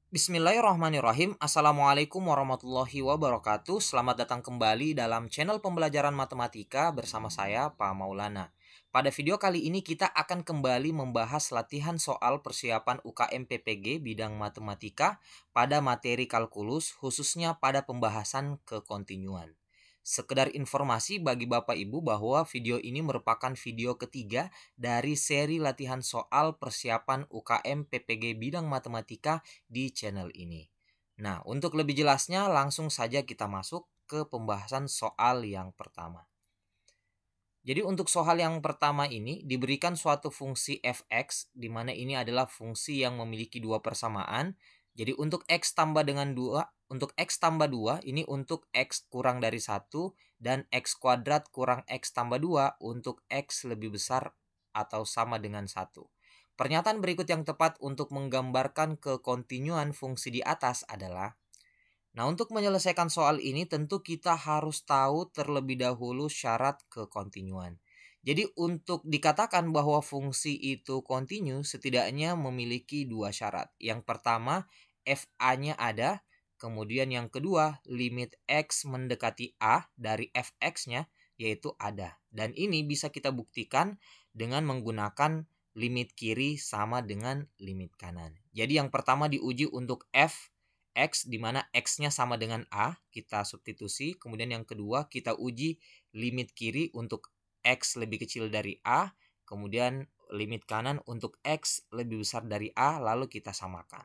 Bismillahirrahmanirrahim. Assalamualaikum warahmatullahi wabarakatuh. Selamat datang kembali dalam channel pembelajaran matematika bersama saya, Pak Maulana. Pada video kali ini kita akan kembali membahas latihan soal persiapan UKM PPG bidang matematika pada materi kalkulus, khususnya pada pembahasan kekontinuan. Sekedar informasi bagi Bapak Ibu bahwa video ini merupakan video ketiga dari seri latihan soal persiapan UKM PPG bidang matematika di channel ini. Nah, untuk lebih jelasnya langsung saja kita masuk ke pembahasan soal yang pertama. Jadi untuk soal yang pertama ini diberikan suatu fungsi f(x) di mana ini adalah fungsi yang memiliki dua persamaan. Jadi untuk x tambah dengan 2, untuk x tambah 2 ini untuk x kurang dari 1 dan x kuadrat kurang x tambah 2 untuk x lebih besar atau sama dengan 1. Pernyataan berikut yang tepat untuk menggambarkan kekontinuan fungsi di atas adalah, nah, untuk menyelesaikan soal ini tentu kita harus tahu terlebih dahulu syarat kekontinuan. Jadi untuk dikatakan bahwa fungsi itu kontinu setidaknya memiliki dua syarat. Yang pertama, fa-nya ada. Kemudian yang kedua, limit x mendekati a dari fx-nya yaitu ada. Dan ini bisa kita buktikan dengan menggunakan limit kiri sama dengan limit kanan. Jadi yang pertama diuji untuk f x di mana x-nya sama dengan a, kita substitusi. Kemudian yang kedua kita uji limit kiri untuk x lebih kecil dari a, kemudian limit kanan untuk x lebih besar dari a, lalu kita samakan.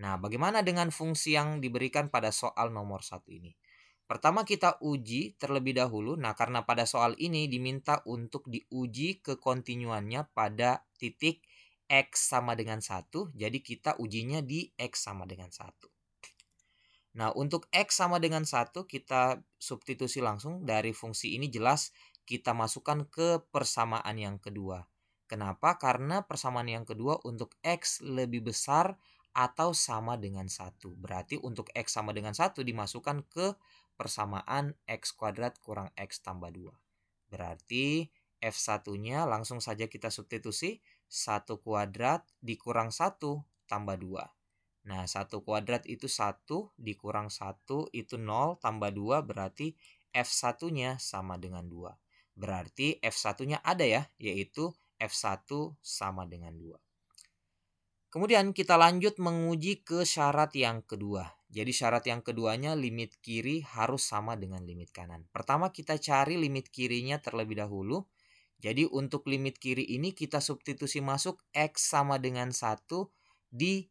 Nah, bagaimana dengan fungsi yang diberikan pada soal nomor 1 ini? Pertama kita uji terlebih dahulu. Nah, karena pada soal ini diminta untuk diuji kekontinuannya pada titik x sama dengan 1, jadi kita ujinya di x sama dengan 1. Nah, untuk x sama dengan 1 kita substitusi langsung dari fungsi ini, jelas kita masukkan ke persamaan yang kedua. Kenapa? Karena persamaan yang kedua untuk x lebih besar atau sama dengan 1. Berarti untuk x sama dengan 1 dimasukkan ke persamaan x kuadrat kurang x tambah 2. Berarti f1-nya langsung saja kita substitusi, 1 kuadrat dikurang 1 tambah 2. Nah, 1 kuadrat itu 1 dikurang 1 itu 0 tambah 2 berarti f1-nya sama dengan 2. Berarti f1-nya ada ya, yaitu f1 sama dengan 2. Kemudian kita lanjut menguji ke syarat yang kedua. Jadi syarat yang keduanya limit kiri harus sama dengan limit kanan. Pertama kita cari limit kirinya terlebih dahulu. Jadi untuk limit kiri ini kita substitusi masuk x sama dengan 1 di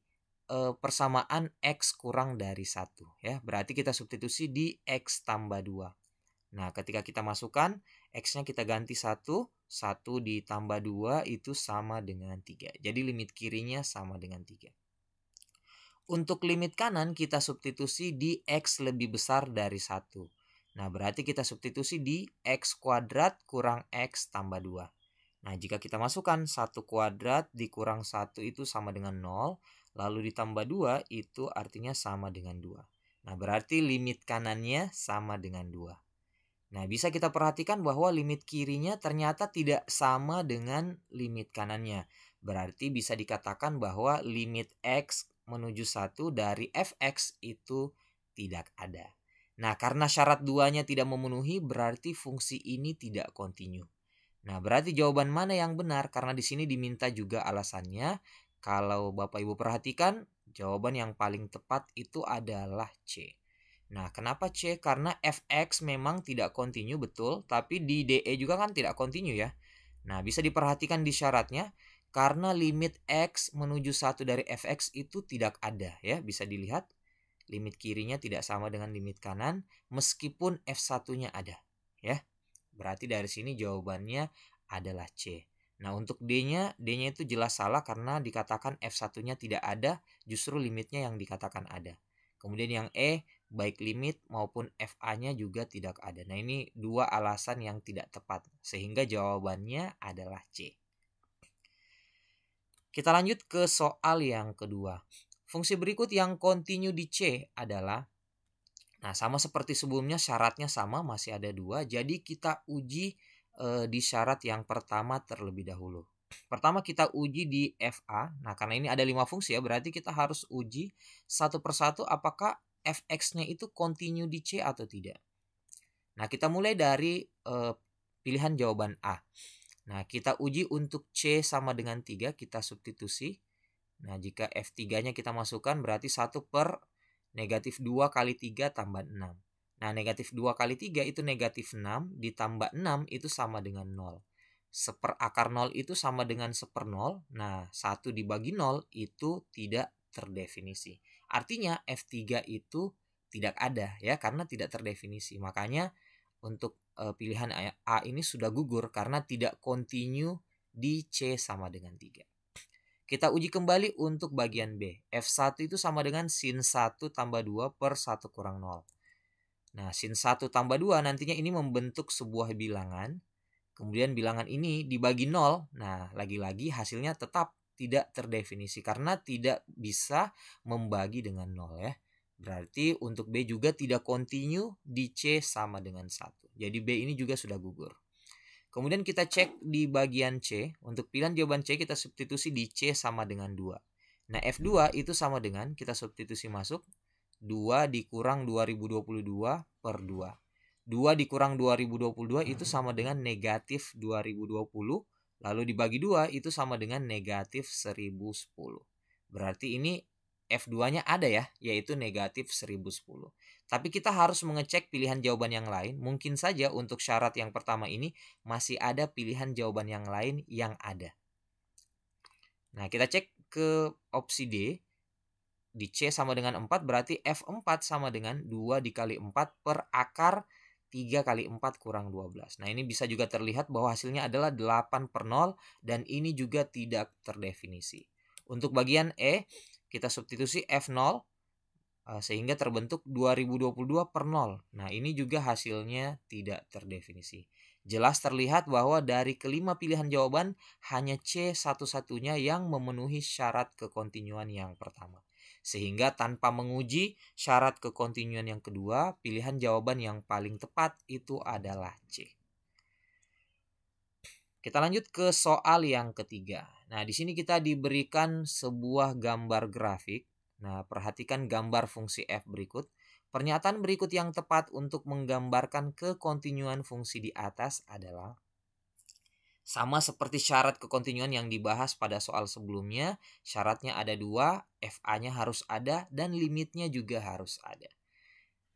persamaan x kurang dari 1 ya. Berarti kita substitusi di x tambah 2. Nah, ketika kita masukkan x-nya kita ganti 1 ditambah 2 itu sama dengan 3. Jadi limit kirinya sama dengan 3. Untuk limit kanan kita substitusi di x lebih besar dari 1. Nah, berarti kita substitusi di x kuadrat kurang x tambah 2. Nah, jika kita masukkan 1 kuadrat dikurang 1 itu sama dengan 0. Lalu ditambah 2 itu artinya sama dengan 2. Nah, berarti limit kanannya sama dengan 2. Nah, bisa kita perhatikan bahwa limit kirinya ternyata tidak sama dengan limit kanannya. Berarti bisa dikatakan bahwa limit x menuju 1 dari fx itu tidak ada. Nah, karena syarat 2-nya tidak memenuhi berarti fungsi ini tidak kontinu. Nah, berarti jawaban mana yang benar? Karena di sini diminta juga alasannya. Kalau Bapak Ibu perhatikan, jawaban yang paling tepat itu adalah C. Nah, kenapa C? Karena fx memang tidak kontinu, betul, tapi di DE juga kan tidak kontinu ya. Nah, bisa diperhatikan di syaratnya, karena limit x menuju 1 dari fx itu tidak ada ya. Bisa dilihat, limit kirinya tidak sama dengan limit kanan, meskipun f1-nya ada ya. Berarti dari sini jawabannya adalah C. Nah, untuk D-nya itu jelas salah karena dikatakan F1-nya tidak ada, justru limitnya yang dikatakan ada. Kemudian yang E, baik limit maupun FA-nya juga tidak ada. Nah, ini dua alasan yang tidak tepat, sehingga jawabannya adalah C. Kita lanjut ke soal yang kedua. Fungsi berikut yang kontinu di C adalah, nah, sama seperti sebelumnya syaratnya sama, masih ada dua. Jadi kita uji di syarat yang pertama terlebih dahulu. Pertama kita uji di FA. Nah, karena ini ada 5 fungsi ya, berarti kita harus uji satu persatu apakah fx-nya itu continue di C atau tidak. Nah, kita mulai dari pilihan jawaban A. Nah, kita uji untuk C sama dengan 3, kita substitusi. Nah, jika F3-nya kita masukkan berarti 1 per negatif 2 kali 3 tambah 6. Nah, negatif 2 kali 3 itu negatif 6, ditambah 6 itu sama dengan 0. 1/0 itu sama dengan 1/0. Nah, 1 dibagi 0 itu tidak terdefinisi. Artinya F3 itu tidak ada ya, karena tidak terdefinisi. Makanya untuk pilihan A ini sudah gugur karena tidak continue di C sama dengan 3. Kita uji kembali untuk bagian B. F1 itu sama dengan sin 1 tambah 2 per 1 kurang 0. Nah, sin 1 tambah 2 nantinya ini membentuk sebuah bilangan. Kemudian bilangan ini dibagi 0. Nah, lagi-lagi hasilnya tetap tidak terdefinisi karena tidak bisa membagi dengan 0 ya. Berarti untuk B juga tidak continue di C sama dengan 1. Jadi B ini juga sudah gugur. Kemudian kita cek di bagian C. Untuk pilihan jawaban C kita substitusi di C sama dengan 2. Nah, F2 itu sama dengan kita substitusi masuk 2 dikurang 2022 per 2. 2 dikurang 2022 itu sama dengan negatif 2020. Lalu dibagi 2 itu sama dengan negatif 1010. Berarti ini F2-nya ada ya, yaitu negatif 1010. Tapi kita harus mengecek pilihan jawaban yang lain. Mungkin saja untuk syarat yang pertama ini masih ada pilihan jawaban yang lain yang ada. Nah, kita cek ke opsi D. Di C sama dengan 4 berarti F4 sama dengan 2 dikali 4 per akar 3 kali 4 kurang 12. Nah, ini bisa juga terlihat bahwa hasilnya adalah 8/0 dan ini juga tidak terdefinisi. Untuk bagian E, kita substitusi F0 sehingga terbentuk 2022 per 0. Nah, ini juga hasilnya tidak terdefinisi. Jelas terlihat bahwa dari kelima pilihan jawaban hanya C satu-satunya yang memenuhi syarat kekontinuan yang pertama. Sehingga tanpa menguji syarat kekontinuan yang kedua, pilihan jawaban yang paling tepat itu adalah C. Kita lanjut ke soal yang ketiga. Nah, di sini kita diberikan sebuah gambar grafik. Nah, perhatikan gambar fungsi f berikut. Pernyataan berikut yang tepat untuk menggambarkan kekontinuan fungsi di atas adalah sama seperti syarat kekontinuan yang dibahas pada soal sebelumnya. Syaratnya ada 2, FA-nya harus ada, dan limitnya juga harus ada.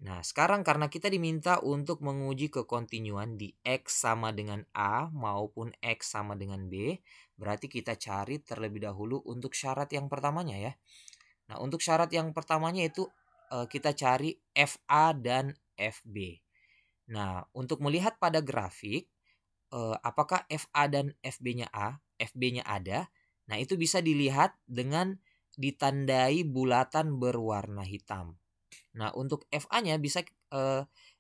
Nah, sekarang karena kita diminta untuk menguji kekontinuan di X sama dengan A maupun X sama dengan B, berarti kita cari terlebih dahulu untuk syarat yang pertamanya ya. Nah, untuk syarat yang pertamanya itu kita cari FA dan FB. Nah, untuk melihat pada grafik, apakah FA dan FB-nya FB-nya ada, nah itu bisa dilihat dengan ditandai bulatan berwarna hitam. Nah, untuk FA-nya bisa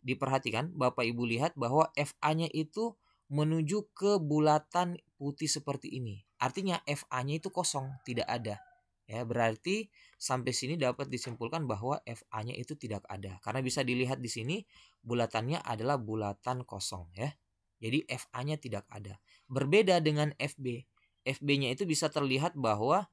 diperhatikan, Bapak Ibu lihat bahwa FA-nya itu menuju ke bulatan putih seperti ini. Artinya FA-nya itu kosong, tidak ada. Ya, berarti sampai sini dapat disimpulkan bahwa FA-nya itu tidak ada. Karena bisa dilihat di sini bulatannya adalah bulatan kosong ya. Jadi FA-nya tidak ada. Berbeda dengan FB. FB-nya itu bisa terlihat bahwa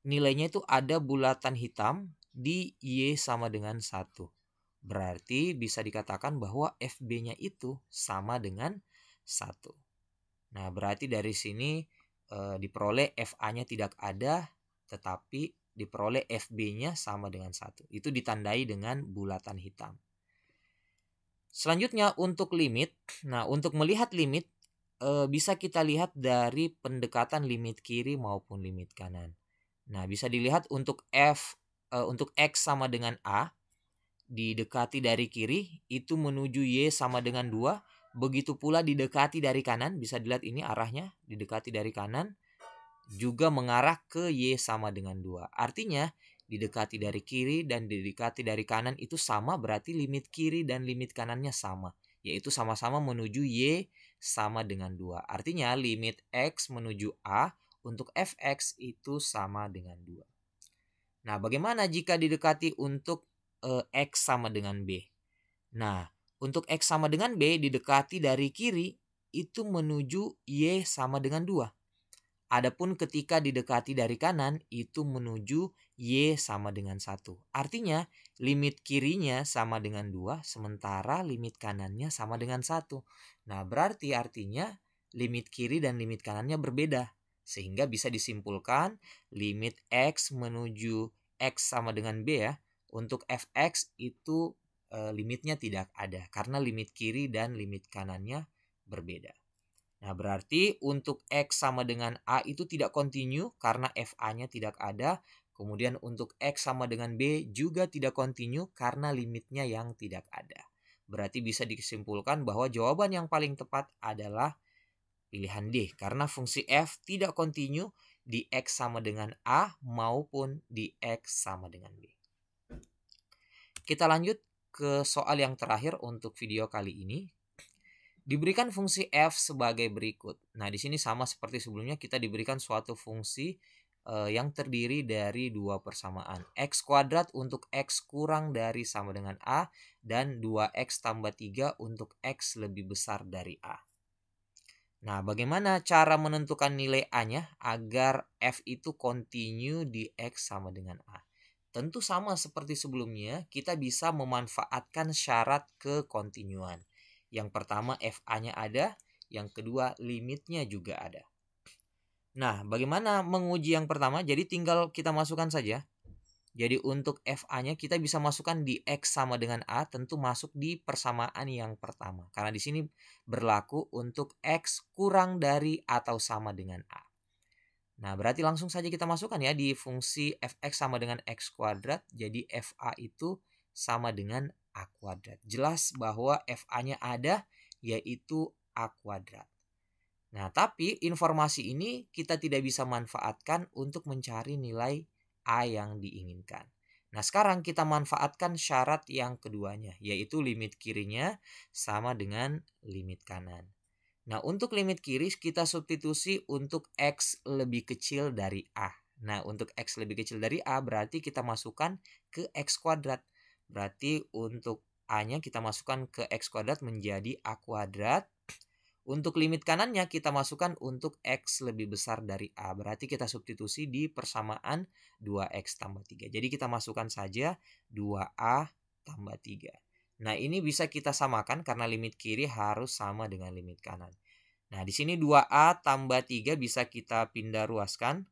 nilainya itu ada bulatan hitam di Y sama dengan 1. Berarti bisa dikatakan bahwa FB-nya itu sama dengan 1. Nah, berarti dari sini diperoleh FA-nya tidak ada, tetapi diperoleh FB-nya sama dengan 1. Itu ditandai dengan bulatan hitam. Selanjutnya untuk limit. Nah, untuk melihat limit bisa kita lihat dari pendekatan limit kiri maupun limit kanan. Nah, bisa dilihat untuk untuk X sama dengan A, didekati dari kiri, itu menuju Y sama dengan 2. Begitu pula didekati dari kanan, bisa dilihat ini arahnya, didekati dari kanan, juga mengarah ke Y sama dengan 2. Artinya, didekati dari kiri dan didekati dari kanan itu sama, berarti limit kiri dan limit kanannya sama. Yaitu sama-sama menuju Y sama dengan 2. Artinya, limit X menuju A untuk fx itu sama dengan 2. Nah, bagaimana jika didekati untuk X sama dengan B? Nah, untuk X sama dengan B didekati dari kiri itu menuju Y sama dengan 2. Adapun ketika didekati dari kanan itu menuju Y sama dengan 1. Artinya limit kirinya sama dengan 2 sementara limit kanannya sama dengan 1. Nah berarti artinya limit kiri dan limit kanannya berbeda. Sehingga bisa disimpulkan limit X menuju X sama dengan B ya. Untuk fx itu limitnya tidak ada karena limit kiri dan limit kanannya berbeda. Nah, berarti untuk X sama dengan A itu tidak kontinu karena FA-nya tidak ada. Kemudian untuk X sama dengan B juga tidak kontinu karena limitnya yang tidak ada. Berarti bisa disimpulkan bahwa jawaban yang paling tepat adalah pilihan D. Karena fungsi F tidak kontinu di X sama dengan A maupun di X sama dengan B. Kita lanjut ke soal yang terakhir untuk video kali ini. Diberikan fungsi f sebagai berikut. Nah, di sini sama seperti sebelumnya kita diberikan suatu fungsi yang terdiri dari dua persamaan. X kuadrat untuk X kurang dari sama dengan A dan 2X tambah 3 untuk X lebih besar dari A. Nah, bagaimana cara menentukan nilai A-nya agar f itu kontinu di X sama dengan A? Tentu sama seperti sebelumnya, kita bisa memanfaatkan syarat kekontinuan. Yang pertama FA-nya ada, yang kedua limitnya juga ada. Nah, bagaimana menguji yang pertama? Jadi tinggal kita masukkan saja. Jadi untuk FA-nya kita bisa masukkan di X sama dengan A, tentu masuk di persamaan yang pertama. Karena di sini berlaku untuk X kurang dari atau sama dengan A. Nah, berarti langsung saja kita masukkan ya di fungsi fx sama dengan x kuadrat. Jadi FA itu sama dengan A kuadrat. Jelas bahwa FA-nya ada, yaitu A kuadrat. Nah, tapi informasi ini kita tidak bisa manfaatkan untuk mencari nilai A yang diinginkan. Nah, sekarang kita manfaatkan syarat yang keduanya, yaitu limit kirinya sama dengan limit kanan. Nah, untuk limit kiri kita substitusi untuk X lebih kecil dari A. Nah, untuk X lebih kecil dari A berarti kita masukkan ke X kuadrat. Berarti untuk A-nya kita masukkan ke X kuadrat menjadi A kuadrat. Untuk limit kanannya kita masukkan untuk X lebih besar dari A. Berarti kita substitusi di persamaan 2X tambah 3. Jadi kita masukkan saja 2A tambah 3. Nah, ini bisa kita samakan karena limit kiri harus sama dengan limit kanan. Nah, di sini 2A tambah 3 bisa kita pindah ruaskan.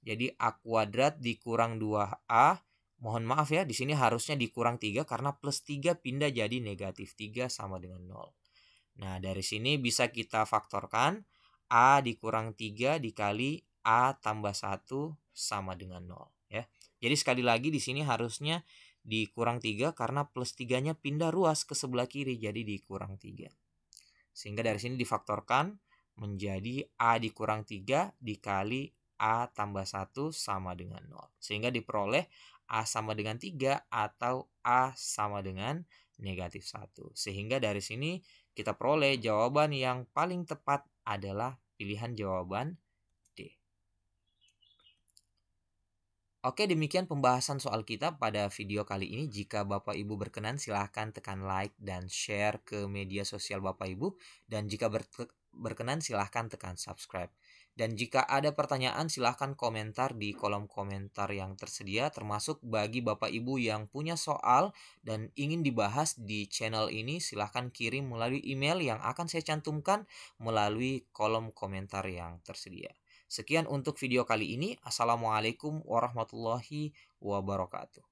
Jadi A kuadrat dikurang 2A. Mohon maaf ya, di sini harusnya dikurang 3 karena plus 3 pindah jadi negatif 3 sama dengan 0. Nah, dari sini bisa kita faktorkan. A dikurang 3 dikali A tambah 1 sama dengan 0. Ya. Jadi sekali lagi di sini harusnya dikurang 3 karena plus 3-nya pindah ruas ke sebelah kiri. Jadi dikurang 3. Sehingga dari sini difaktorkan menjadi A dikurang 3 dikali A tambah 1 sama dengan 0. Sehingga diperoleh A sama dengan 3 atau A sama dengan negatif 1. Sehingga dari sini kita peroleh jawaban yang paling tepat adalah pilihan jawaban D. Oke, demikian pembahasan soal kita pada video kali ini. Jika Bapak Ibu berkenan, silahkan tekan like dan share ke media sosial Bapak Ibu. Dan jika berkenan, silahkan tekan subscribe. Dan jika ada pertanyaan, silahkan komentar di kolom komentar yang tersedia. Termasuk bagi Bapak Ibu yang punya soal dan ingin dibahas di channel ini, silahkan kirim melalui email yang akan saya cantumkan melalui kolom komentar yang tersedia. Sekian untuk video kali ini. Assalamualaikum warahmatullahi wabarakatuh.